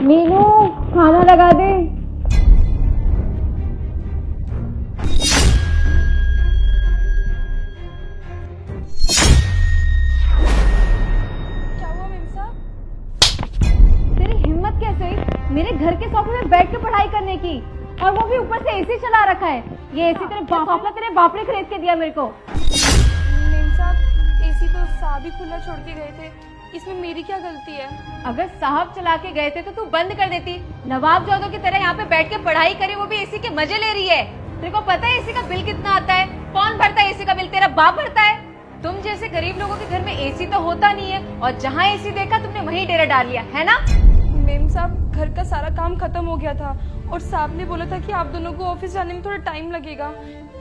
मीनू, खाना लगा दे। क्या हुआ मेम साहब? तेरी हिम्मत कैसे हुई मेरे घर के सोफे में बैठ के पढ़ाई करने की, और वो भी ऊपर से एसी चला रखा है। ये एसी तेरे बाप ने खरीद के दिया मेरे को। मेम साहब, एसी तो साहब ही खुला छोड़ के गए थे, इसमें मेरी क्या गलती है? अगर साहब चला के गए थे तो तू बंद कर देती। नवाब जादो की तरह यहाँ पे बैठ के पढ़ाई करे, वो भी एसी के मजे ले रही है। तेरे को पता है एसी का बिल कितना आता है? कौन भरता है एसी का बिल? तेरा बाप भरता है। तुम जैसे गरीब लोगों के घर में एसी तो होता नहीं है, और जहाँ एसी देखा तुमने वहीं डेरा डाल लिया है ना। मेम साहब, घर का सारा काम खत्म हो गया था और साहब ने बोला था कि आप दोनों को ऑफिस जाने में थोड़ा टाइम लगेगा,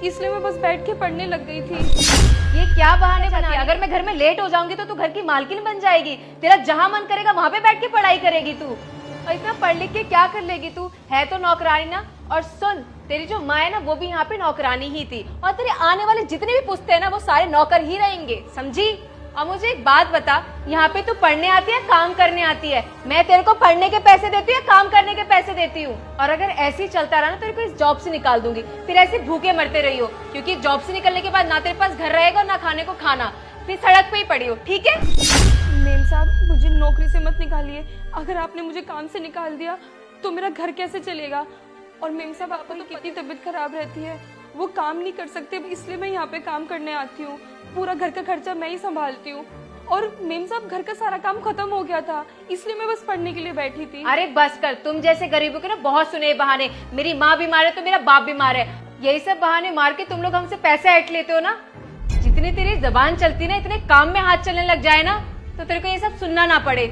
इसलिए मैं बस बैठ के पढ़ने लग गई थी। ये क्या बहाने बनाती है? अगर मैं घर में लेट हो जाऊंगी तो तू घर की मालकिन बन जाएगी। तेरा जहाँ मन करेगा वहाँ पे बैठ के पढ़ाई करेगी तू। और इतना पढ़ लिख के क्या कर लेगी तू? है तो नौकरानी ना। और सुन, तेरी जो माँ है ना वो भी यहाँ पे नौकरानी ही थी, और तेरे आने वाले जितने भी पुश्ते हैं ना वो सारे नौकर ही रहेंगे, समझी? और मुझे एक बात बता, यहाँ पे तू पढ़ने आती है काम करने आती है? मैं तेरे को पढ़ने के पैसे देती हूँ या काम करने के पैसे देती हूँ? और अगर ऐसे ही चलता रहा ना तेरे को इस जॉब से निकाल दूंगी, फिर ऐसे भूखे मरते रही हो, क्योंकि जॉब से निकलने के बाद ना तेरे पास घर रहेगा और ना खाने को खाना, फिर सड़क पे ही पड़ी हो, ठीक है? मेम साहब, मुझे नौकरी से मत निकालिए। अगर आपने मुझे काम से निकाल दिया तो मेरा घर कैसे चलेगा? और मेम साहब, आपको तो कितनी तबीयत खराब रहती है, वो काम नहीं कर सकते, इसलिए मैं यहाँ पे काम करने आती हूँ। पूरा घर का खर्चा मैं ही संभालती हूँ। और मेम साहब, घर का सारा काम खत्म हो गया था, इसलिए मैं बस पढ़ने के लिए बैठी थी। अरे बस कर, तुम जैसे गरीबों के ना बहुत सुने बहाने। मेरी माँ बीमार है तो मेरा बाप बीमार है, यही सब बहाने मार के तुम लोग हमसे पैसे ऐंठ लेते हो ना। जितनी तेरी जबान चलती ना, इतने काम में हाथ चलने लग जाए ना तो तेरे को ये सब सुनना ना पड़े।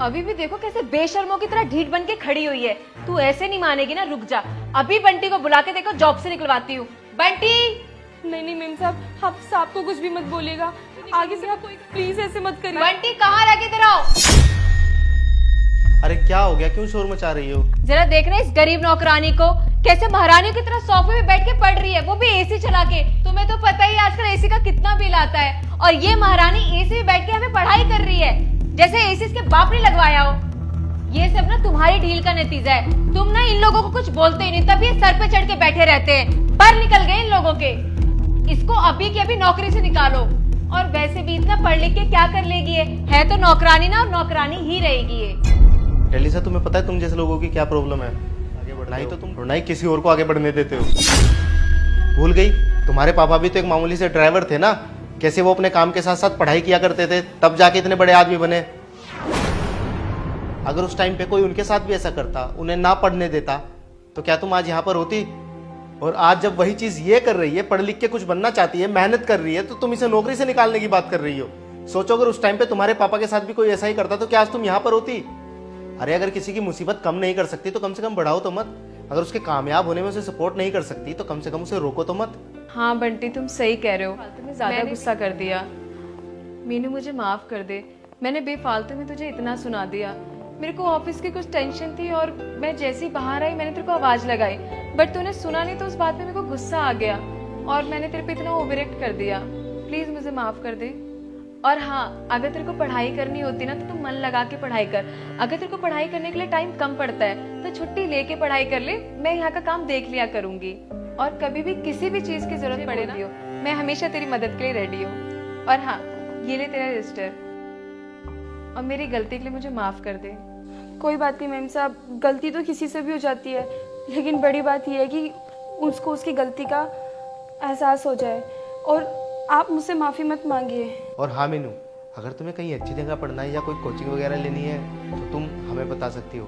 अभी भी देखो कैसे बेशर्मों की तरह ढीठ बन के खड़ी हुई है। तू ऐसे नहीं मानेगी ना, रुक जा, अभी बंटी को बुला के देखो, जॉब से निकलवाती हूँ। बंटी! नहीं मेम साहब, आप साहब को कुछ भी मत बोलिएगा, आगे से आप प्लीज ऐसे मत करिए। बंटी कहाँ रह के तेरा? अरे क्या हो गया, क्यों शोर मचा रही हो? जरा देखना इस गरीब नौकरानी को, कैसे महारानी की तरह सोफे में बैठ के पढ़ रही है, वो भी एसी चला के। तुम्हें तो पता ही आजकल एसी का कितना बिल आता है, और ये महारानी एसी में बैठ के हमें पढ़ाई कर रही है, जैसे एसी इसके बाप ने लगवाया हो। ये सब ना तुम्हारी ढील का नतीजा है। तुम ना इन लोगों को कुछ बोलते ही नहीं, तभी ये सर पे चढ़ के बैठे रहते हैं। पर निकल गए इन लोगों के। इसको अभी की अभी नौकरी से निकालो। और वैसे भी इतना पढ़ लिख के क्या कर लेगी? है तो नौकरानी ना, और नौकरानी ही रहेगी ये। एलिसा, तुम्हें पता है तुम जैसे लोगों की क्या प्रॉब्लम है? आगे बढ़ना ही तो तुम, ना ही किसी और को आगे बढ़ने देते हो। भूल गई, तुम्हारे पापा भी तो एक मामूली से ड्राइवर थे ना, कैसे वो अपने काम के साथ साथ पढ़ाई किया करते थे, तब जाके इतने बड़े आदमी बने। अगर उस टाइम पे कोई उनके साथ भी ऐसा करता, उन्हें ना पढ़ने देता, तो क्या तुम आज यहाँ पर होती? और आज जब वही चीज ये कर रही है, पढ़ लिख के कुछ बनना चाहती है, मेहनत कर रही है, तो तुम इसे नौकरी से निकालने की बात कर रही हो। सोचो अगर उस टाइम पे तुम्हारे पापा के साथ भी कोई ऐसा ही करता तो क्या आज तुम यहाँ पर होती? अरे अगर किसी की मुसीबत कम नहीं कर सकती तो कम से कम बढ़ाओ तो मत। अगर उसके कामयाब होने में उसे सपोर्ट नहीं कर सकती तो कम से कम उसे रोको तो मत। हाँ बंटी, तुम सही कह रहे हो, तुमने ज्यादा गुस्सा कर दिया। मीनू मुझे माफ कर दे, मैंने बेफालतू में तुझे इतना सुना दिया। मेरे को ऑफिस की कुछ टेंशन थी, और मैं जैसे ही बाहर आई मैंने तेरे को आवाज लगाई, बट तूने सुना नहीं, तो उस बात पे मेरे को गुस्सा आ गया और मैंने तेरे पे इतना ओवरएक्ट कर दिया। प्लीज मुझे माफ कर दे। और हाँ, अगर तेरे को पढ़ाई करनी होती ना तो तू मन लगा के पढ़ाई कर। अगर तेरे को पढ़ाई करने के लिए टाइम कम पड़ता है तो छुट्टी लेके पढ़ाई कर ले, मैं यहाँ का काम देख लिया करूंगी। और कभी भी किसी भी चीज की जरूरत पड़े ना, मैं हमेशा तेरी मदद के लिए रेडी हूँ। और हाँ, ये ले तेरा रजिस्टर, और मेरी गलती के लिए मुझे माफ कर दे। कोई बात नहीं मेम साहब, गलती तो किसी से भी हो जाती है, लेकिन बड़ी बात यह है कि उसको उसकी गलती का एहसास हो जाए। और आप मुझसे माफ़ी मत मांगिए। और हाँ मीनू, अगर तुम्हें कहीं अच्छी जगह पढ़ना है या कोई कोचिंग वगैरह लेनी है तो तुम हमें बता सकती हो।